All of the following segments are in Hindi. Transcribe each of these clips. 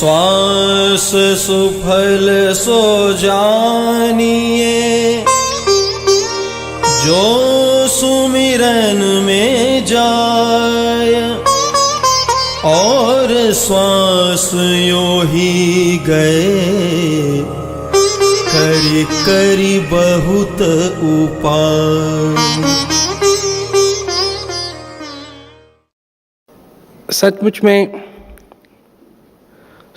श्वास सुफल सो जानिए, जो सुमिरन में जाय, और श्वास यो ही गए, करी करी बहुत उपाय। सचमुच में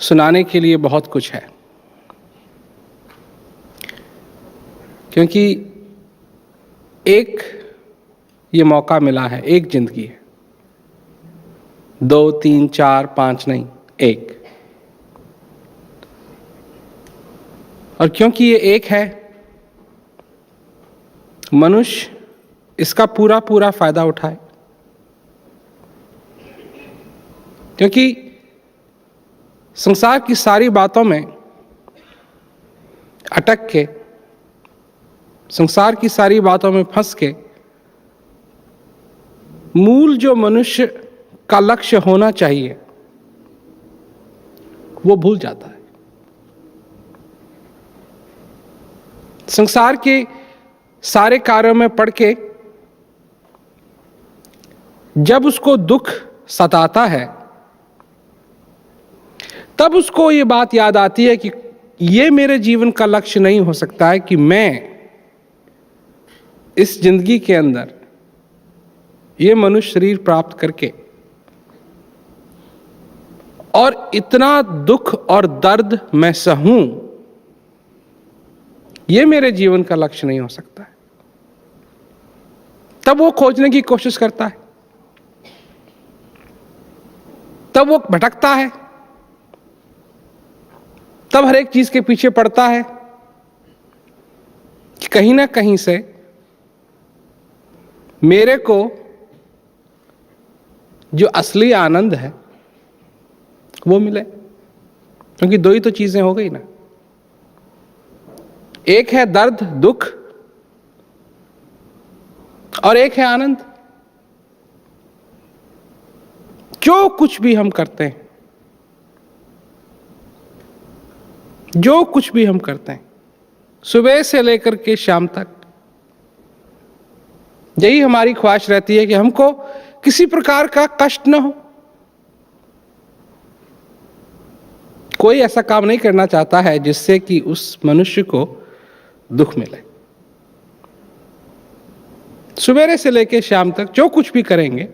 सुनाने के लिए बहुत कुछ है, क्योंकि एक ये मौका मिला है, एक जिंदगी है, 2, 3, 4, 5 नहीं, एक। और क्योंकि ये एक है, मनुष्य इसका पूरा पूरा फायदा उठाए, क्योंकि संसार की सारी बातों में अटक के, संसार की सारी बातों में फंस के, मूल जो मनुष्य का लक्ष्य होना चाहिए वो भूल जाता है। संसार के सारे कार्यों में पड़ के जब उसको दुख सताता है, तब उसको ये बात याद आती है कि ये मेरे जीवन का लक्ष्य नहीं हो सकता है कि मैं इस जिंदगी के अंदर ये मनुष्य शरीर प्राप्त करके और इतना दुख और दर्द मैं सहूं, ये मेरे जीवन का लक्ष्य नहीं हो सकता है। तब वो खोजने की कोशिश करता है, तब वो भटकता है, तब हर एक चीज के पीछे पड़ता है कि कहीं ना कहीं से मेरे को जो असली आनंद है वो मिले। क्योंकि दो ही तो चीजें हो गई ना, एक है दर्द दुख और एक है आनंद। जो कुछ भी हम करते हैं, जो कुछ भी हम करते हैं, सुबह से लेकर के शाम तक, यही हमारी ख्वाहिश रहती है कि हमको किसी प्रकार का कष्ट न हो। कोई ऐसा काम नहीं करना चाहता है जिससे कि उस मनुष्य को दुख मिले। सुबह से लेकर शाम तक जो कुछ भी करेंगे,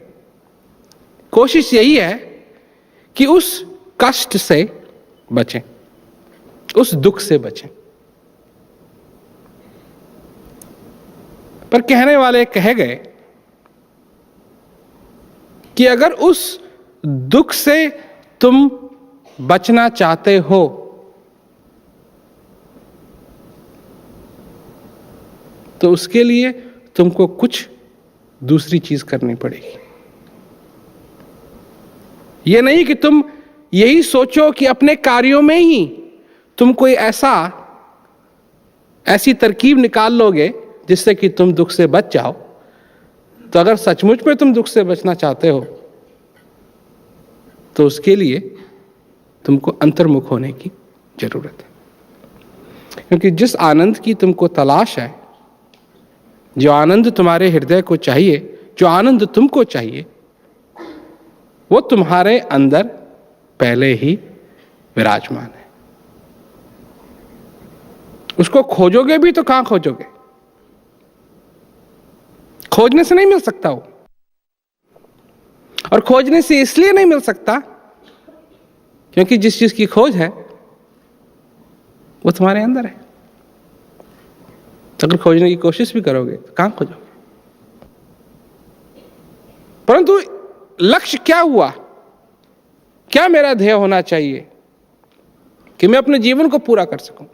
कोशिश यही है कि उस कष्ट से बचें, उस दुख से बचें। पर कहने वाले कह गए कि अगर उस दुख से तुम बचना चाहते हो तो उसके लिए तुमको कुछ दूसरी चीज करनी पड़ेगी। यह नहीं कि तुम यही सोचो कि अपने कार्यों में ही तुम कोई ऐसी तरकीब निकाल लोगे जिससे कि तुम दुख से बच जाओ। तो अगर सचमुच में तुम दुख से बचना चाहते हो तो उसके लिए तुमको अंतर्मुख होने की जरूरत है। क्योंकि जिस आनंद की तुमको तलाश है, जो आनंद तुम्हारे हृदय को चाहिए, जो आनंद तुमको चाहिए, वो तुम्हारे अंदर पहले ही विराजमान है। उसको खोजोगे भी तो कहां खोजोगे? खोजने से नहीं मिल सकता वो। और खोजने से इसलिए नहीं मिल सकता क्योंकि जिस चीज की खोज है वो तुम्हारे अंदर है। तो अगर खोजने की कोशिश भी करोगे तो कहां खोजोगे? परंतु लक्ष्य क्या हुआ? क्या मेरा ध्येय होना चाहिए कि मैं अपने जीवन को पूरा कर सकूं?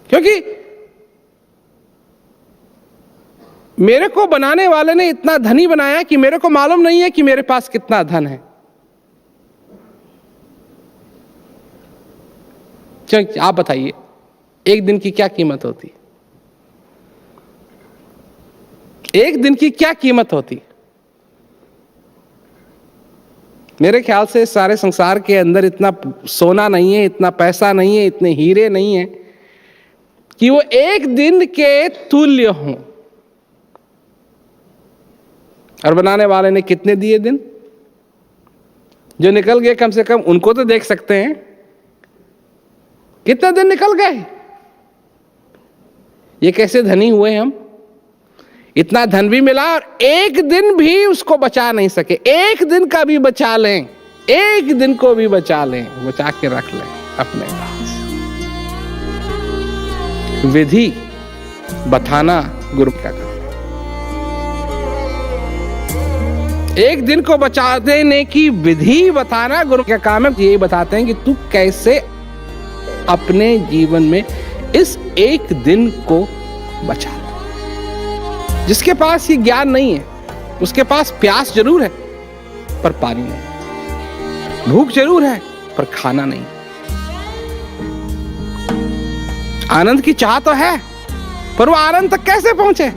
क्योंकि मेरे को बनाने वाले ने इतना धनी बनाया कि मेरे को मालूम नहीं है कि मेरे पास कितना धन है। आप बताइए, एक दिन की क्या कीमत होती? एक दिन की क्या कीमत होती? मेरे ख्याल से सारे संसार के अंदर इतना सोना नहीं है, इतना पैसा नहीं है, इतने हीरे नहीं है कि वो एक दिन के तुल्य हों। और बनाने वाले ने कितने दिए दिन? जो निकल गए कम से कम उनको तो देख सकते हैं, कितने दिन निकल गए। ये कैसे धनी हुए हम? इतना धन भी मिला और एक दिन भी उसको बचा नहीं सके। एक दिन का भी बचा लें, एक दिन को भी बचा लें, बचा के रख लें अपने पास। विधि बताना गुरु का काम। एक दिन को बचा देने की विधि बताना गुरु का काम है। ये बताते हैं कि तू कैसे अपने जीवन में इस एक दिन को बचा ले। जिसके पास ये ज्ञान नहीं है, उसके पास प्यास जरूर है पर पानी नहीं, भूख जरूर है पर खाना नहीं, आनंद की चाह तो है पर वो आनंद तक कैसे पहुंचे?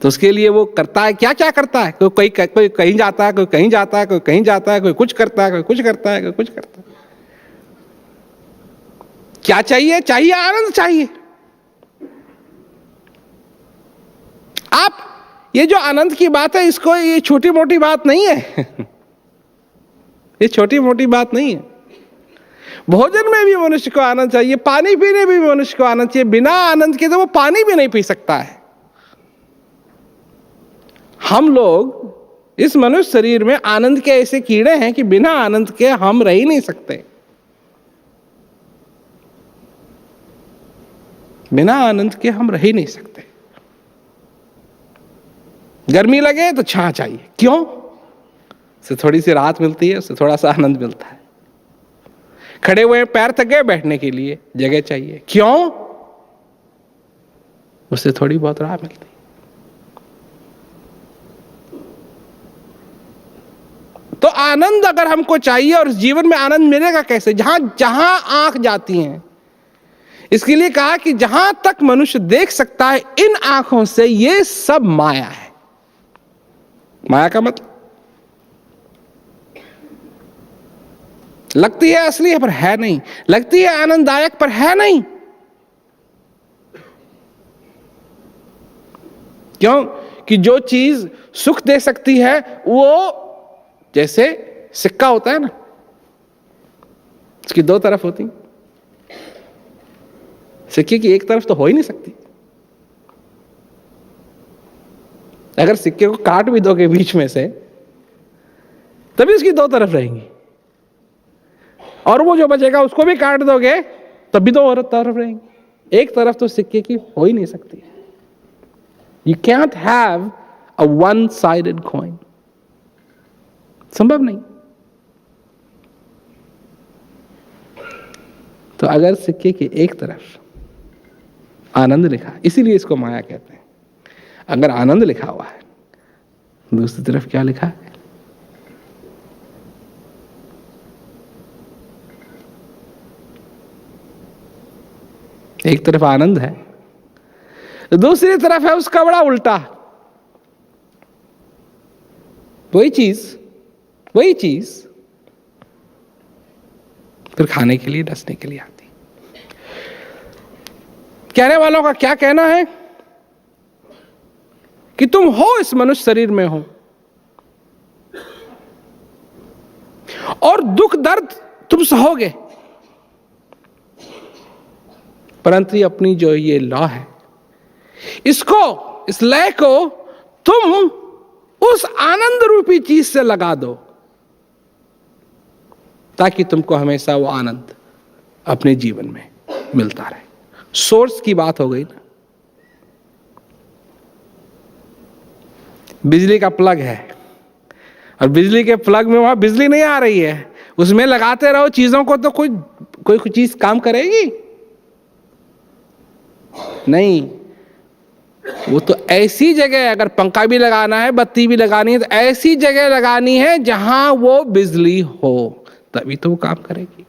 तो उसके लिए वो करता है क्या क्या करता है। कोई कहीं जाता है, कोई कहीं जाता है, कोई कहीं जाता है, कोई कुछ करता है, कोई कुछ करता है, कोई कुछ करता है। क्या चाहिए? चाहिए आनंद चाहिए। आप ये जो आनंद की बात है, इसको ये छोटी मोटी बात नहीं है। ये छोटी मोटी बात नहीं है। भोजन में भी मनुष्य को आनंद चाहिए, पानी पीने में भी मनुष्य को आनंद चाहिए। बिना आनंद के तो वो पानी भी नहीं पी सकता है। हम लोग इस मनुष्य शरीर में आनंद के ऐसे कीड़े हैं कि बिना आनंद के हम रह ही नहीं सकते। बिना आनंद के हम रह ही नहीं सकते। गर्मी लगे तो छां चाहिए। क्यों? उससे थोड़ी सी राहत मिलती है, उससे थोड़ा सा आनंद मिलता है। खड़े हुए पैर थक गए, बैठने के लिए जगह चाहिए। क्यों? उससे थोड़ी बहुत राहत मिलती है। तो आनंद अगर हमको चाहिए, और जीवन में आनंद मिलेगा कैसे? जहां जहां आंख जाती हैं। इसके लिए कहा कि जहां तक मनुष्य देख सकता है इन आंखों से, ये सब माया है। माया का मतलब लगती है असली है पर है नहीं, लगती है आनंददायक पर है नहीं। क्यों? कि जो चीज सुख दे सकती है, वो जैसे सिक्का होता है ना, इसकी दो तरफ होती। सिक्के की एक तरफ तो हो ही नहीं सकती। अगर सिक्के को काट भी दोगे बीच में से, तभी उसकी दो तरफ रहेंगी। और वो जो बचेगा उसको भी काट दोगे तब भी दो और तरफ रहेंगी। एक तरफ तो सिक्के की हो ही नहीं सकती। You can't have a one-sided coin. संभव नहीं। तो अगर सिक्के की एक तरफ आनंद लिखा, इसीलिए इसको माया कहते हैं। अगर आनंद लिखा हुआ है, दूसरी तरफ क्या लिखा है? एक तरफ आनंद है, दूसरी तरफ है उसका बड़ा उल्टा। वही चीज फिर खाने के लिए, डसने के लिए आती। कहने वालों का क्या कहना है कि तुम हो इस मनुष्य शरीर में हो और दुख दर्द तुम सहोगे, परंतु अपनी जो ये लौ है, इसको, इस लय को तुम उस आनंद रूपी चीज से लगा दो, ताकि तुमको हमेशा वो आनंद अपने जीवन में मिलता रहे। सोर्स की बात हो गई ना। बिजली का प्लग है और बिजली के प्लग में वहां बिजली नहीं आ रही है, उसमें लगाते रहो चीजों को, तो कोई चीज काम करेगी नहीं। वो तो ऐसी जगह, अगर पंखा भी लगाना है, बत्ती भी लगानी है, तो ऐसी जगह लगानी है जहां वो बिजली हो, तभी तो वो काम करेगी।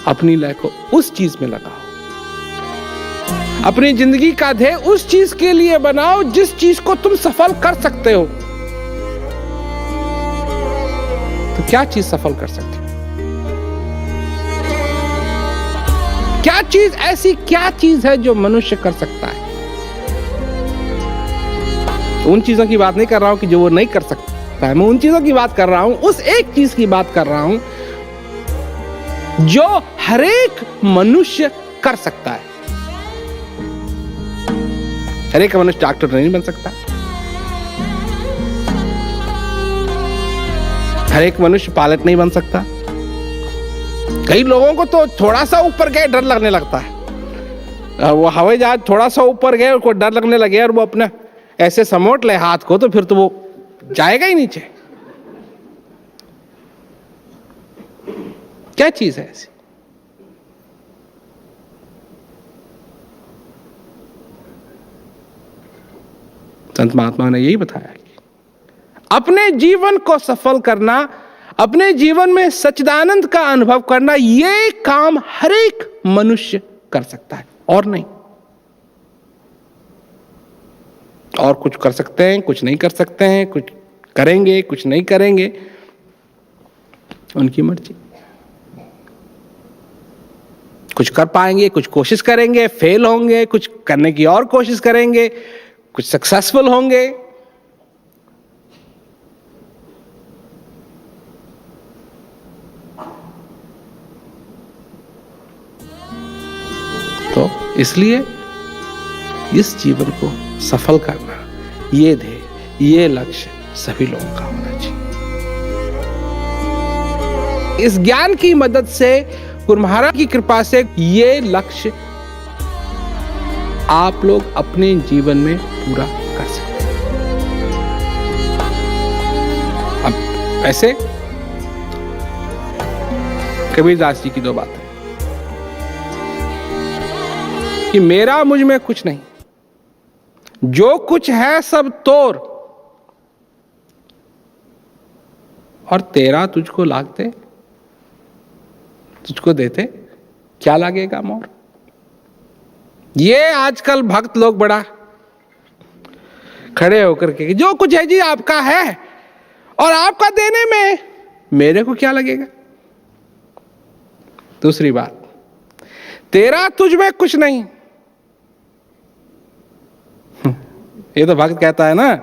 अपनी लय को उस चीज में लगाओ, अपनी जिंदगी का ध्येय उस चीज के लिए बनाओ जिस चीज को तुम सफल कर सकते हो। क्या चीज सफल कर सकती है? क्या चीज ऐसी क्या चीज है जो मनुष्य कर सकता है? उन चीजों की बात नहीं कर रहा हूं कि जो वो नहीं कर सकता है, मैं उन चीजों की बात कर रहा हूं, उस एक चीज की बात कर रहा हूं जो हर एक मनुष्य कर सकता है। हर एक मनुष्य डॉक्टर नहीं बन सकता, हर एक मनुष्य पायलट नहीं बन सकता। कई लोगों को तो थोड़ा सा ऊपर गए डर लगने लगता है, वो हवाई जहाज थोड़ा सा ऊपर गए उनको डर लगने लगे और वो अपना ऐसे समोट ले हाथ को, तो फिर तो वो जाएगा ही नीचे। क्या चीज है ऐसी? संत महात्मा ने यही बताया कि अपने जीवन को सफल करना, अपने जीवन में सच्चिदानंद का अनुभव करना, ये काम हर एक मनुष्य कर सकता है और नहीं। और कुछ कर सकते हैं, कुछ नहीं कर सकते हैं, कुछ करेंगे, कुछ नहीं करेंगे, उनकी मर्जी। कुछ कर पाएंगे, कुछ कोशिश करेंगे, फेल होंगे, कुछ करने की और कोशिश करेंगे, कुछ सक्सेसफुल होंगे। तो इसलिए इस जीवन को सफल करना, ये ध्येय, ये लक्ष्य सभी लोगों का होना चाहिए। इस ज्ञान की मदद से, गुरु महाराज की कृपा से ये लक्ष्य आप लोग अपने जीवन में पूरा कर सकते हैं। अब ऐसे कबीरदास जी की दो बातें कि मेरा मुझ में कुछ नहीं, जो कुछ है सब तोर, और तेरा तुझको लागते, तुझको देते क्या लगेगा मोर। ये आजकल भक्त लोग बड़ा खड़े होकर के जो कुछ है जी आपका है, और आपका देने में मेरे को क्या लगेगा। दूसरी बात, तेरा तुझ में कुछ नहीं। ये तो भक्त कहता है ना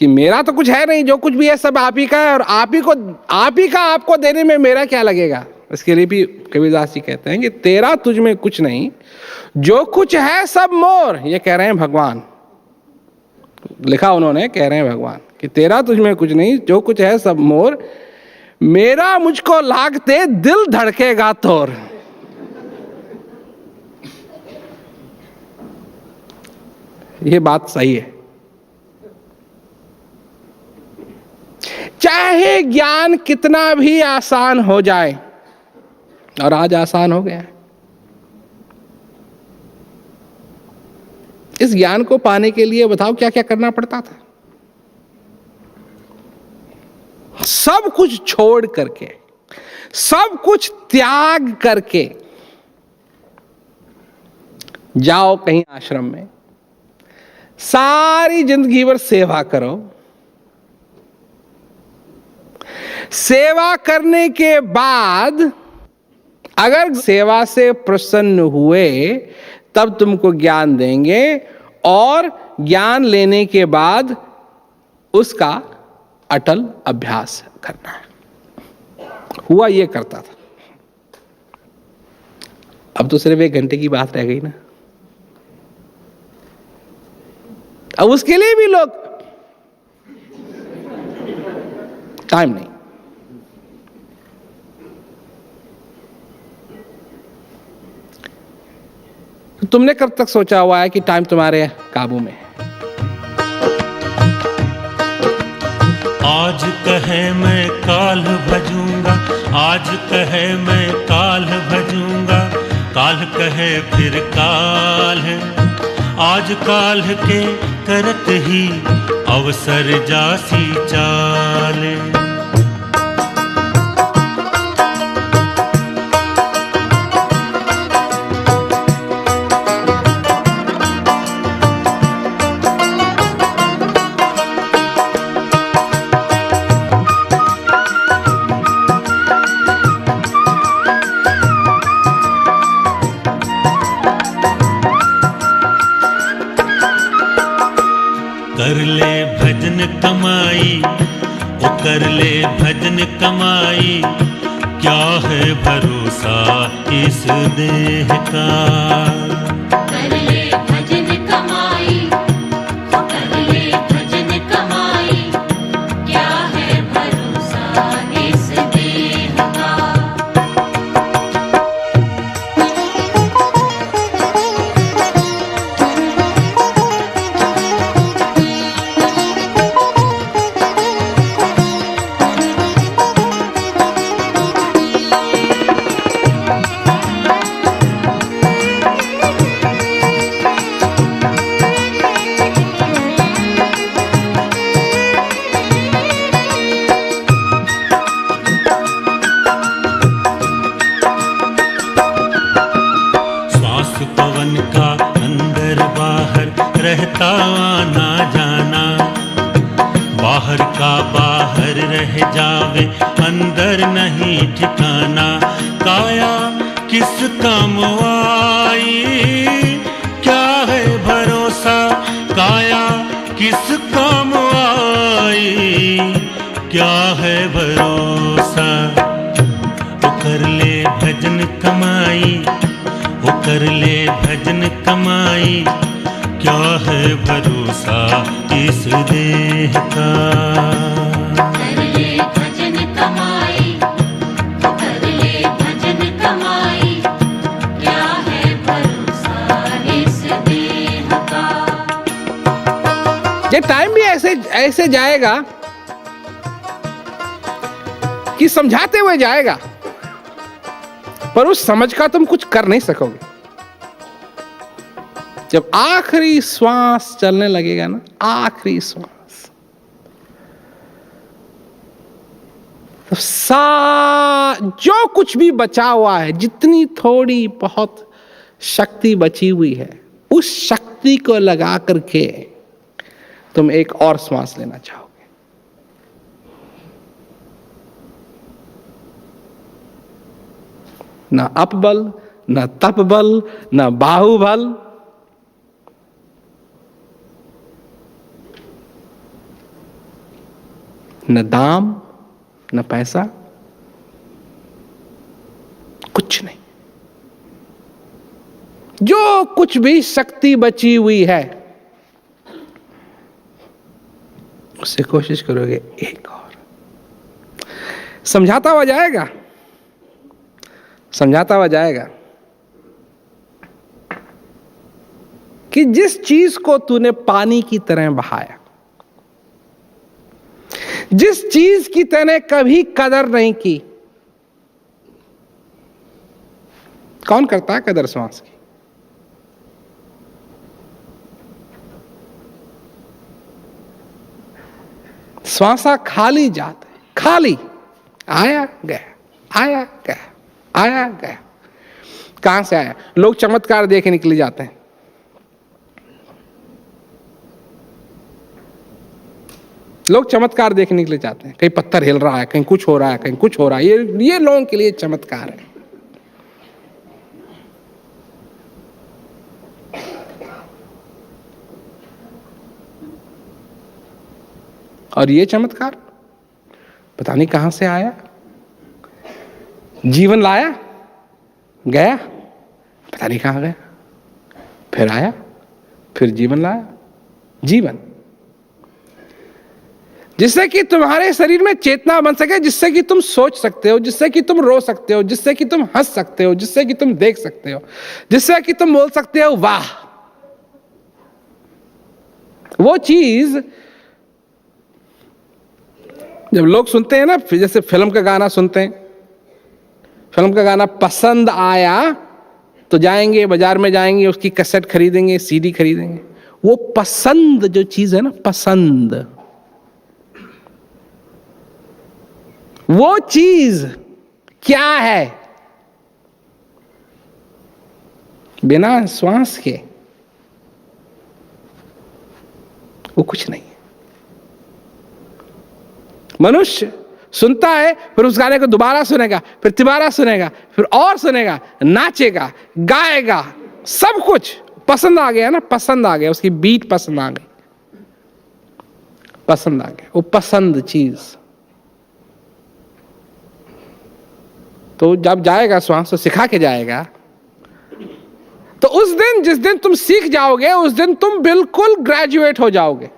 कि मेरा तो कुछ है नहीं, जो कुछ भी है सब आप ही का है, और आप ही का आपको देने में मेरा क्या लगेगा। इसके लिए भी कबीरदास जी कहते हैं कि तेरा तुझ में कुछ नहीं, जो कुछ है सब मोर। ये कह रहे हैं भगवान, लिखा उन्होंने, कह रहे हैं भगवान कि तेरा तुझ में कुछ नहीं, जो कुछ है सब मोर, मेरा मुझको लागते दिल धड़केगा तोर। ये बात सही है। चाहे ज्ञान कितना भी आसान हो जाए, और आज आसान हो गया है, इस ज्ञान को पाने के लिए बताओ क्या क्या करना पड़ता था। सब कुछ छोड़ करके, सब कुछ त्याग करके जाओ कहीं आश्रम में, सारी जिंदगी भर सेवा करो। सेवा करने के बाद अगर सेवा से प्रसन्न हुए तब तुमको ज्ञान देंगे, और ज्ञान लेने के बाद उसका अटल अभ्यास करना है। हुआ ये करता था। अब तो सिर्फ 1 घंटे की बात रह गई ना। अब उसके लिए भी लोग टाइम नहीं। तो तुमने कब तक सोचा हुआ है कि टाइम तुम्हारे काबू में है? आज कहे मैं काल भजूंगा, आज कहे मैं काल भजूंगा, काल कहे फिर काल है। आज काल के करत ही अवसर जासी चाले। कर ले भजन कमाई, ओ कर ले भजन कमाई, क्या है भरोसा इस देह का। कर ले भजन कमाई, ओ कर ले भजन कमाई, क्या है भरोसा इस देह का। श्वास पवन का अंदर बाहर रहता आना जाना, बाहर का बाहर रह जावे अंदर नहीं ठिकाना। काया किस काम आई, क्या है भरोसा, काया किस काम आई, क्या है भरोसा। ओ कर ले भजन कमाई, ओ कर ले भजन कमाई, क्या है भरोसा इस देह का। कर ले भजन कमाई, ओ कर ले भजन कमाई, क्या है भरोसा इस देह का। ये टाइम भी ऐसे ऐसे जाएगा कि समझाते हुए जाएगा, पर उस समझ का तुम कुछ कर नहीं सकोगे। जब आखिरी श्वास चलने लगेगा ना, आखिरी श्वास, तो जो कुछ भी बचा हुआ है, जितनी थोड़ी बहुत शक्ति बची हुई है, उस शक्ति को लगा करके तुम एक और श्वास लेना चाहोगे। ना अपबल, ना तपबल, ना बाहुबल, न दाम, न पैसा, कुछ नहीं। जो कुछ भी शक्ति बची हुई है, उससे कोशिश करोगे एक और। समझाता हुआ जाएगा, समझाता हुआ जाएगा कि जिस चीज को तूने पानी की तरह बहाया, जिस चीज की तूने कभी कदर नहीं की, कौन करता है कदर श्वास की? श्वासा खाली जाता है, खाली, आया गया, आया गया, आया गया। कहां से आया? लोग चमत्कार देखे निकले जाते हैं। लोग चमत्कार देखने के लिए जाते हैं, कहीं पत्थर हिल रहा है, कहीं कुछ हो रहा है, कहीं कुछ हो रहा है। ये लोगों के लिए चमत्कार है। और ये चमत्कार पता नहीं कहां से आया, जीवन लाया, गया, पता नहीं कहां गया, फिर आया, फिर जीवन लाया। जीवन जिससे कि तुम्हारे शरीर में चेतना बन सके, जिससे कि तुम सोच सकते हो, जिससे कि तुम रो सकते हो, जिससे कि तुम हंस सकते हो, जिससे कि तुम देख सकते हो, जिससे कि तुम बोल सकते हो वाह। वो चीज जब लोग सुनते हैं ना, जैसे फिल्म का गाना सुनते हैं, फिल्म का गाना पसंद आया तो जाएंगे बाजार में, जाएंगे उसकी कैसेट खरीदेंगे, सीडी खरीदेंगे। वो पसंद जो चीज है ना, पसंद, वो चीज क्या है? बिना श्वास के वो कुछ नहीं है। मनुष्य सुनता है, फिर उस गाने को दोबारा सुनेगा, फिर तिबारा सुनेगा, फिर और सुनेगा, नाचेगा, गाएगा, सब कुछ पसंद आ गया ना, पसंद आ गया, उसकी बीट पसंद आ गई। पसंद आ गया, वो पसंद चीज। तो जब जाएगा श्वास तो सिखा के जाएगा। तो उस दिन, जिस दिन तुम सीख जाओगे, उस दिन तुम बिल्कुल ग्रेजुएट हो जाओगे।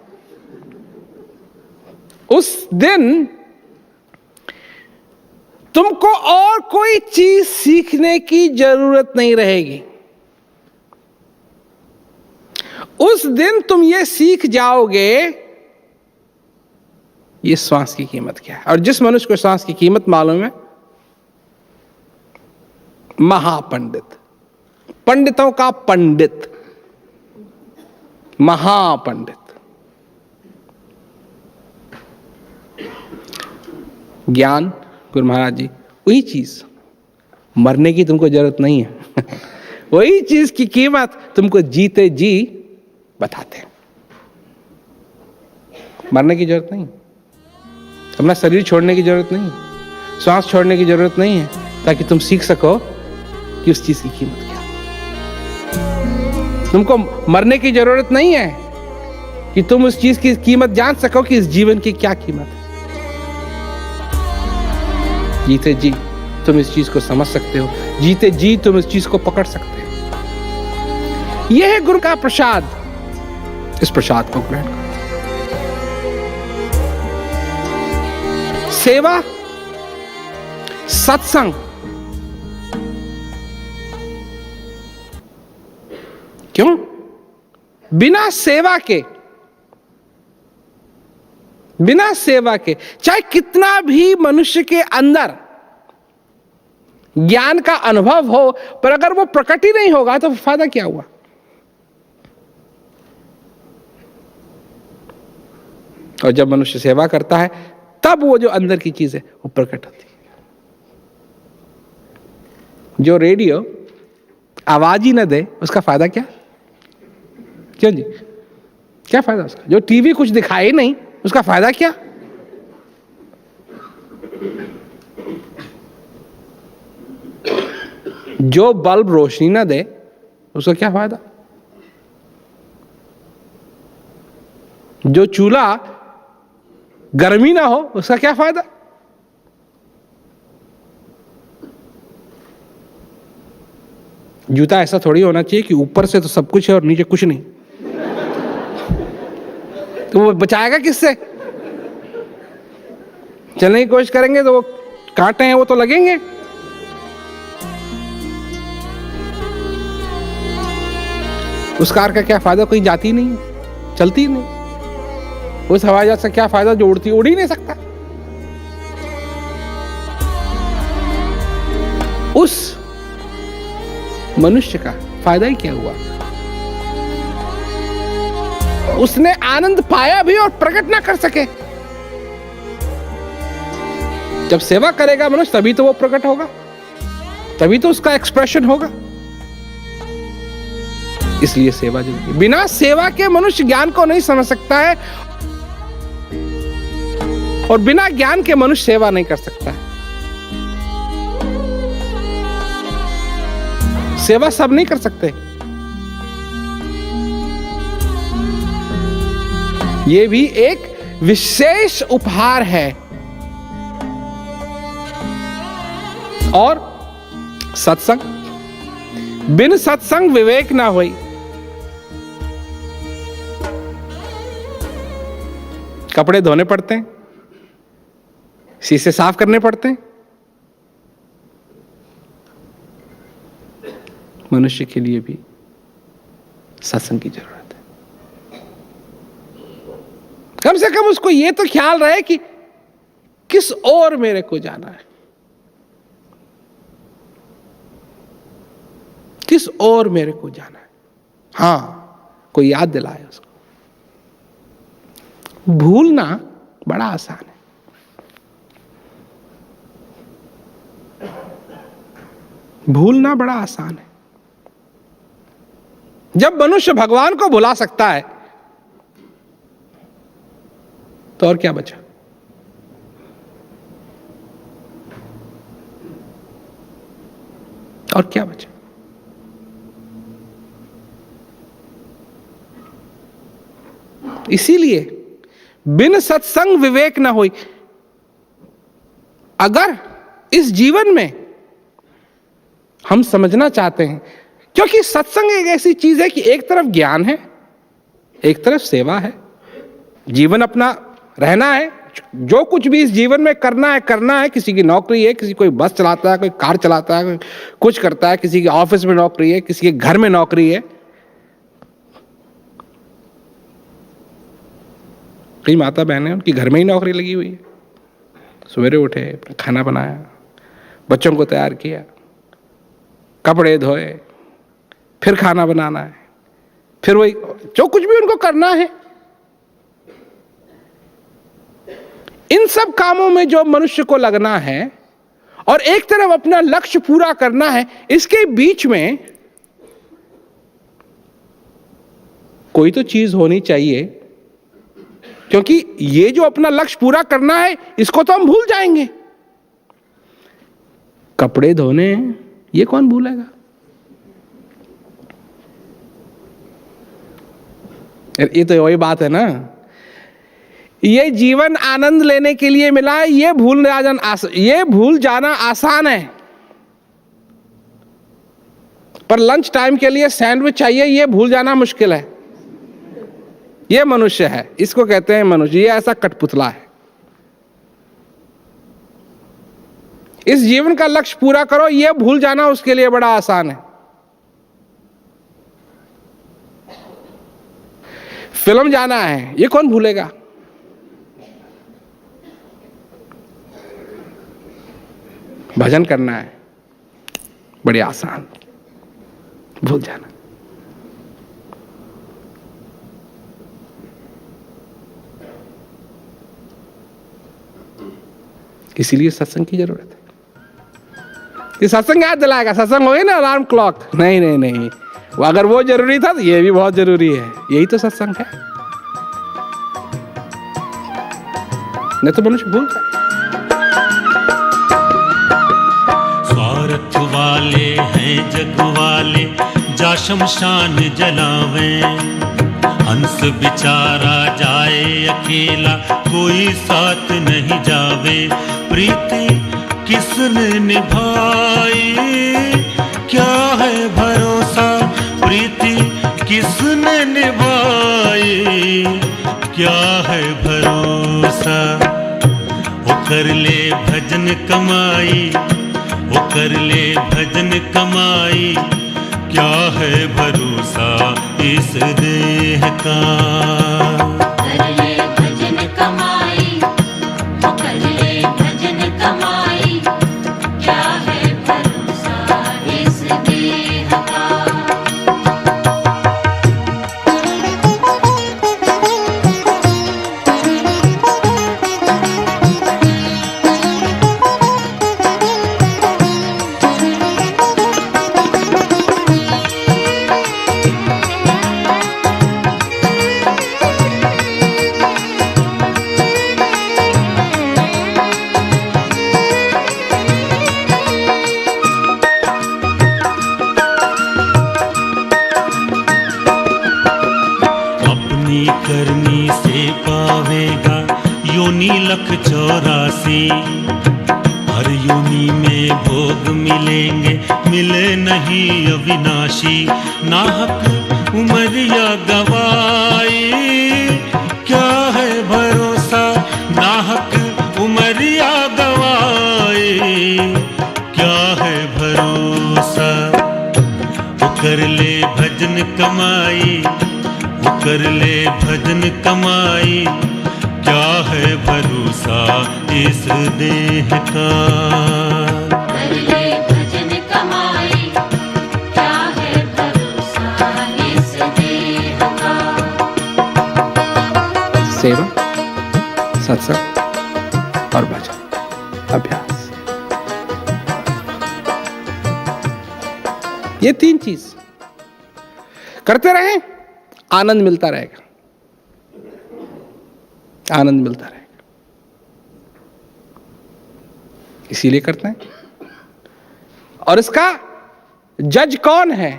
उस दिन तुमको और कोई चीज सीखने की जरूरत नहीं रहेगी। उस दिन तुम ये सीख जाओगे ये श्वास की कीमत क्या है। और जिस मनुष्य को श्वास की कीमत मालूम है, महापंडित, पंडितों का पंडित, महापंडित। ज्ञान, गुरु महाराज जी, वही चीज, मरने की तुमको जरूरत नहीं है। वही चीज की कीमत तुमको जीते जी बताते हैं। मरने की जरूरत नहीं, अपना शरीर छोड़ने की जरूरत नहीं, श्वास छोड़ने की जरूरत नहीं है, ताकि तुम सीख सको कि उस चीज की कीमत क्या है। तुमको मरने की जरूरत नहीं है कि तुम उस चीज की कीमत जान सको कि इस जीवन की क्या कीमत है। जीते जी तुम इस चीज को समझ सकते हो, जीते जी तुम इस चीज को पकड़ सकते हो। यह है गुरु का प्रसाद। इस प्रसाद को ग्रहण करो। सेवा, सत्संग, क्यों? बिना सेवा के, बिना सेवा के चाहे कितना भी मनुष्य के अंदर ज्ञान का अनुभव हो, पर अगर वो प्रकट ही नहीं होगा तो फायदा क्या हुआ? और जब मनुष्य सेवा करता है तब वो जो अंदर की चीज है वो प्रकट होती है। जो रेडियो आवाज ही न दे उसका फायदा क्या? क्यों जी, क्या फायदा उसका? जो टीवी कुछ दिखाए नहीं उसका फायदा क्या? जो बल्ब रोशनी ना दे उसका क्या फायदा? जो चूल्हा गर्मी ना हो उसका क्या फायदा? जूता ऐसा थोड़ी होना चाहिए कि ऊपर से तो सब कुछ है और नीचे कुछ नहीं। तो वो बचाएगा किससे? चलने की कोशिश करेंगे तो वो कांटे हैं वो तो लगेंगे। उस कार का क्या फायदा? कोई जाती नहीं है, चलती ही नहीं। उस हवाई जहाज से क्या फायदा जो उड़ती, उड़ ही नहीं सकता। उस मनुष्य का फायदा ही क्या हुआ? उसने आनंद पाया भी और प्रकट ना कर सके। जब सेवा करेगा मनुष्य तभी तो वो प्रकट होगा, तभी तो उसका एक्सप्रेशन होगा। इसलिए सेवा जरूरी है। बिना सेवा के मनुष्य ज्ञान को नहीं समझ सकता है, और बिना ज्ञान के मनुष्य सेवा नहीं कर सकता है। सेवा सब नहीं कर सकते। यह भी एक विशेष उपहार है। और सत्संग, बिन सत्संग विवेक ना होई। कपड़े धोने पड़ते हैं, शीशे साफ करने पड़ते हैं। मनुष्य के लिए भी सत्संग की जरूरत है। कम से कम उसको यह तो ख्याल रहे कि किस ओर मेरे को जाना है, किस ओर मेरे को जाना है। हां, कोई याद दिलाए उसको। भूलना बड़ा आसान है। भूलना बड़ा आसान है। जब मनुष्य भगवान को भुला सकता है तो और क्या बचा? और क्या बचा? इसीलिए बिन सत्संग विवेक न होई। अगर इस जीवन में हम समझना चाहते हैं, क्योंकि सत्संग एक ऐसी चीज है कि एक तरफ ज्ञान है, एक तरफ सेवा है। जीवन अपना रहना है, जो कुछ भी इस जीवन में करना है। किसी की नौकरी है, किसी कोई बस चलाता है, कोई कार चलाता है, कोई कुछ करता है, किसी की ऑफिस में नौकरी है, किसी के घर में नौकरी है। कई माता बहनें उनकी घर में ही नौकरी लगी हुई है। सवेरे उठे, खाना बनाया, बच्चों को तैयार किया, कपड़े धोए, फिर खाना बनाना है, फिर वही जो कुछ भी उनको करना है। इन सब कामों में जो मनुष्य को लगना है और एक तरफ अपना लक्ष्य पूरा करना है, इसके बीच में कोई तो चीज होनी चाहिए, क्योंकि ये जो अपना लक्ष्य पूरा करना है इसको तो हम भूल जाएंगे। कपड़े धोने ये कौन भूलेगा? ये तो वही बात है ना, ये जीवन आनंद लेने के लिए मिला है, ये भूल जाना आसान है। पर लंच टाइम के लिए सैंडविच चाहिए, ये भूल जाना मुश्किल है। ये मनुष्य है, इसको कहते हैं मनुष्य। ये ऐसा कठपुतला है। इस जीवन का लक्ष्य पूरा करो, ये भूल जाना उसके लिए बड़ा आसान है। फिल्म जाना है, ये कौन भूलेगा? भजन करना है, बड़ी आसान, भूल जाना। इसीलिए सत्संग की जरूरत है। ये सत्संग याद दिलाएगा, सत्संग हो गया ना अलार्म क्लॉक। नहीं नहीं नहीं, अगर वो जरूरी था तो ये भी बहुत जरूरी है। यही तो सत्संग है, नहीं तो मनुष्य भूल जाए। स्वार्थ वाले हैं जग वाले, जा शमशान जलावे। हंस बिचारा जाए अकेला, कोई साथ नहीं जावे। प्रीति किसने निभाई, क्या है भरोसा? प्रीति किसने निभाई, क्या है भरोसा? वो कर ले भजन कमाई, वो कर ले भजन कमाई, क्या है भरोसा इस देह का? कर ले भजन कमाई, वो कर ले भजन कमाई, क्या है भरोसा इस देह का। करनी से पावेगा योनि लख 84। हर योनि में भोग मिलेंगे, मिले नहीं अविनाशी। नाहक उमरिया गवाई, क्या है भरोसा? नाहक उमरिया गवाई, क्या है भरोसा? वो कर ले भजन कमाई, वो कर ले भजन कमाई, क्या है भरोसा इस देह का? कर ले भजन कमाई, क्या है भरोसा इस देह का। सेवा, सत्संग और भजन, अभ्यास, ये तीन चीज करते रहें, आनंद मिलता रहेगा, आनंद मिलता रहेगा। इसीलिए करते हैं। और इसका जज कौन है?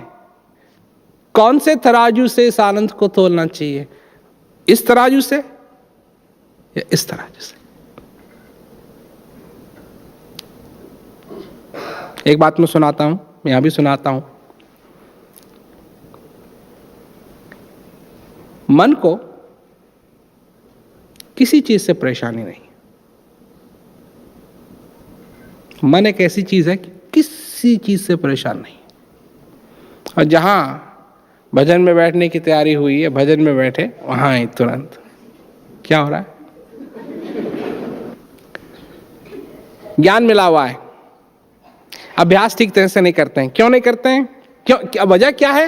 कौन से तराजू से इस आनंद को तोलना चाहिए? इस तराजू से या इस तरह जैसे। एक बात मैं सुनाता हूं, मैं यहां भी सुनाता हूं। मन को किसी चीज से परेशानी नहीं। मन एक ऐसी चीज है कि किसी चीज से परेशान नहीं। और जहां भजन में बैठने की तैयारी हुई है, भजन में बैठे, वहां ही तुरंत क्या हो रहा है, ज्ञान मिला हुआ है, अभ्यास ठीक तरह से नहीं करते हैं। क्यों नहीं करते हैं? क्यों? वजह क्या है?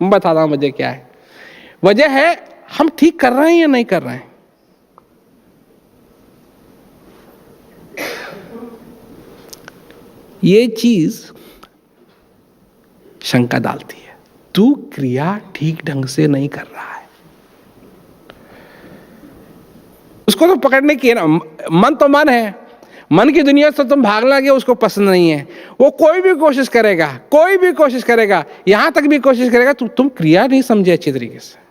मैं बताता हूं वजह क्या है। वजह है हम ठीक कर रहे हैं या नहीं कर रहे हैं। ये चीज शंका डालती है, तू क्रिया ठीक ढंग से नहीं कर रहा है। उसको तो पकड़ने की है ना। मन तो मन है, मन की दुनिया से तुम भागने लगे, उसको पसंद नहीं है। वो कोई भी कोशिश करेगा, कोई भी कोशिश करेगा, यहां तक भी कोशिश करेगा, तुम क्रिया नहीं समझे अच्छी तरीके से।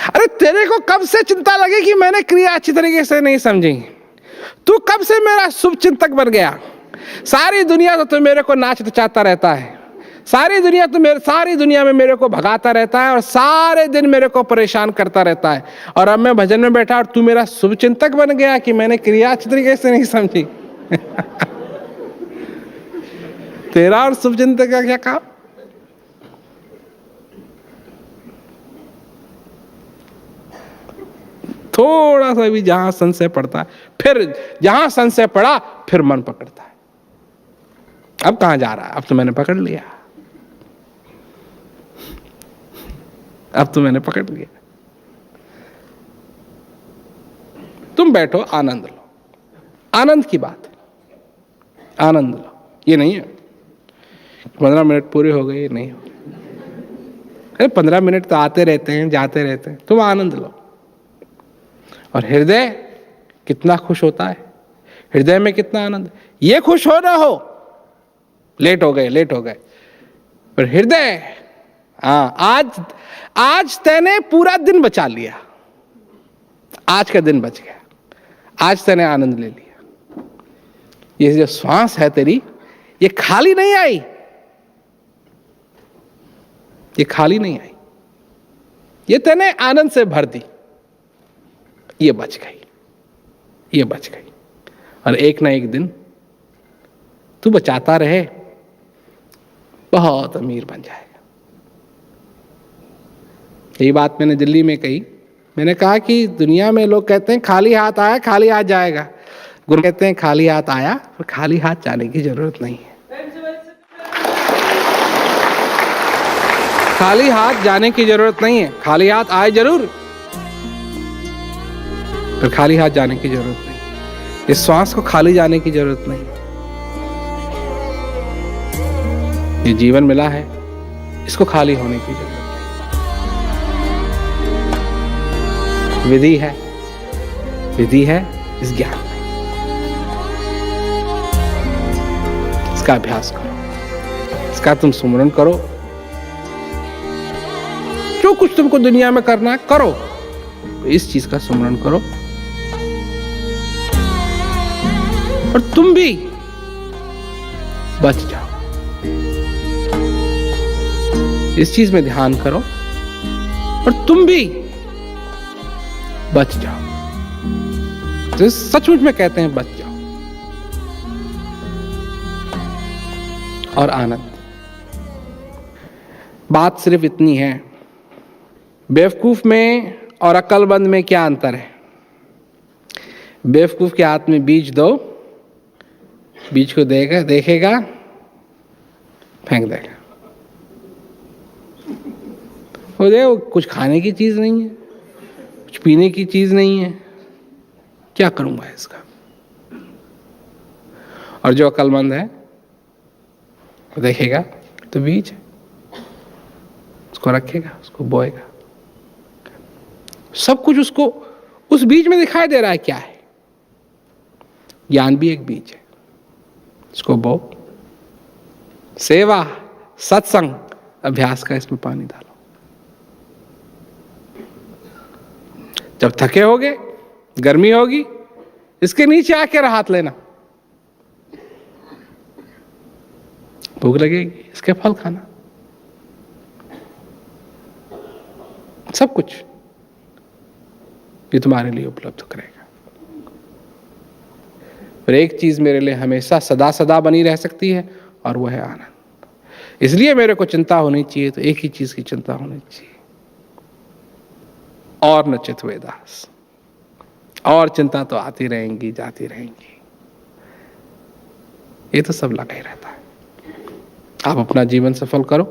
अरे तेरे को कब से चिंता लगी कि मैंने क्रिया अच्छी तरीके से नहीं समझी? तू कब से मेरा शुभ चिंतक बन गया? सारी दुनिया तो मेरे को नाच चाहता रहता है, सारी दुनिया में मेरे को भगाता रहता है और सारे दिन मेरे को परेशान करता रहता है। और अब मैं भजन में बैठा और तू मेरा शुभ चिंतक बन गया कि मैंने क्रिया अच्छी तरीके से नहीं समझी। तेरा और शुभ चिंतक का क्या काम? थोड़ा सा भी जहां संशय पड़ता है, फिर जहां संशय पड़ा फिर मन पकड़ता है। अब कहां जा रहा है? अब तो मैंने पकड़ लिया, अब तो मैंने पकड़ लिया। तुम बैठो, आनंद लो, आनंद की बात है, आनंद लो। ये नहीं है 15 मिनट पूरे हो गए, ये नहीं हो। अरे 15 मिनट तो आते रहते हैं, जाते रहते हैं। तुम आनंद लो। और हृदय कितना खुश होता है, हृदय में कितना आनंद। ये खुश हो ना हो, लेट हो गए, पर हृदय, हाँ, आज तैने पूरा दिन बचा लिया, आज का दिन बच गया, आज तैने आनंद ले लिया। ये जो श्वास है तेरी, ये खाली नहीं आई, ये खाली नहीं आई, ये तैने आनंद से भर दी, ये बच गई। और एक ना एक दिन तू बचाता रहे, बहुत अमीर बन जाएगा। यही बात मैंने दिल्ली में कही। मैंने कहा कि दुनिया में लोग कहते हैं खाली हाथ आया खाली हाथ जाएगा। गुरु कहते हैं खाली हाथ आया और खाली हाथ जाने की जरूरत नहीं है। खाली हाथ जाने की जरूरत नहीं है। खाली हाथ आए जरूर, पर खाली हाथ जाने की जरूरत नहीं। इस श्वास को खाली जाने की जरूरत नहीं। ये जीवन मिला है, इसको खाली होने की जरूरत नहीं। विधि है इस ज्ञान में। इसका अभ्यास करो, इसका तुम सुमरन करो। जो कुछ तुमको दुनिया में करना है करो, इस चीज का सुमरन करो। और तुम भी बच जाओ, इस चीज में ध्यान करो और तुम भी बच जाओ। तो सचमुच में कहते हैं बच जाओ। और आनंद। बात सिर्फ इतनी है, बेवकूफ में और अक्लमंद में क्या अंतर है? बेवकूफ के हाथ में बीज दो, बीज को देखेगा, फेंक देगा। वो देखो, कुछ खाने की चीज नहीं है, कुछ पीने की चीज नहीं है, क्या करूंगा इसका? और जो अक्लमंद है वो देखेगा तो बीज है, उसको रखेगा, उसको बोएगा। सब कुछ उसको उस बीज में दिखाई दे रहा है। क्या है? ज्ञान भी एक बीज है, इसको बो। सेवा, सत्संग, अभ्यास का इसमें पानी डालो। जब थके होगे गर्मी होगी, इसके नीचे आके हाथ लेना। भूख लगेगी, इसके फल खाना। सब कुछ ये तुम्हारे लिए उपलब्ध करेगा। और एक चीज मेरे लिए हमेशा सदा सदा बनी रह सकती है, और वह है आनंद। इसलिए मेरे को चिंता होनी चाहिए तो एक ही चीज की चिंता होनी चाहिए, और नचित वेदास। और चिंता तो आती रहेंगी, जाती रहेंगी, ये तो सब लगा ही रहता है। आप अपना जीवन सफल करो,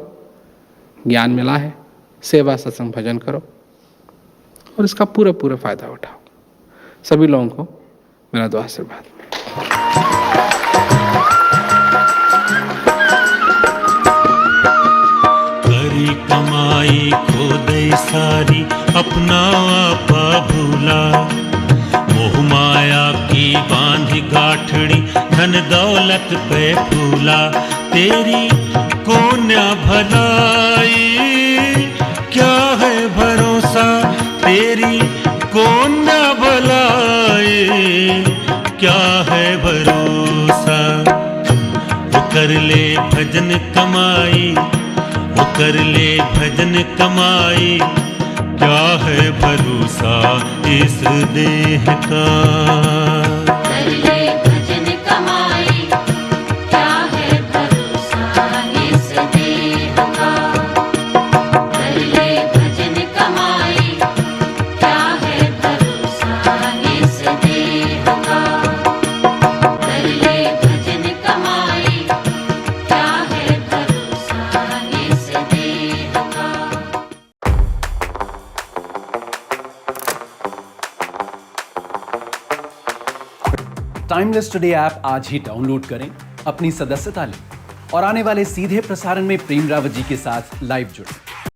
ज्ञान मिला है, सेवा सत्संग भजन करो, और इसका पूरा पूरा फायदा उठाओ। सभी लोगों को मेरा दुआ आशीर्वाद। करी कमाई खो दे सारी, अपना आपा भूला। मोह माया की बांधी गाठड़ी, धन दौलत पे फूला। तेरी कोन्या भलाई, क्या है भरोसा। तेरी कोन्या भलाई, क्या है भरोसा। वो कर ले भजन कमाई, वो कर ले भजन कमाई, क्या है भरोसा इस देह का। कर ले भजन कमाई, क्या है भरोसा इस देह का। कर ले भजन कमाई, क्या है भरोसा इस देह का। कर ले भजन कमाई, क्या है भरोसा इस देह का। टाइमलेस टुडे ऐप आज ही डाउनलोड करें, अपनी सदस्यता लें और आने वाले सीधे प्रसारण में प्रेम रावत जी के साथ लाइव जुड़ें।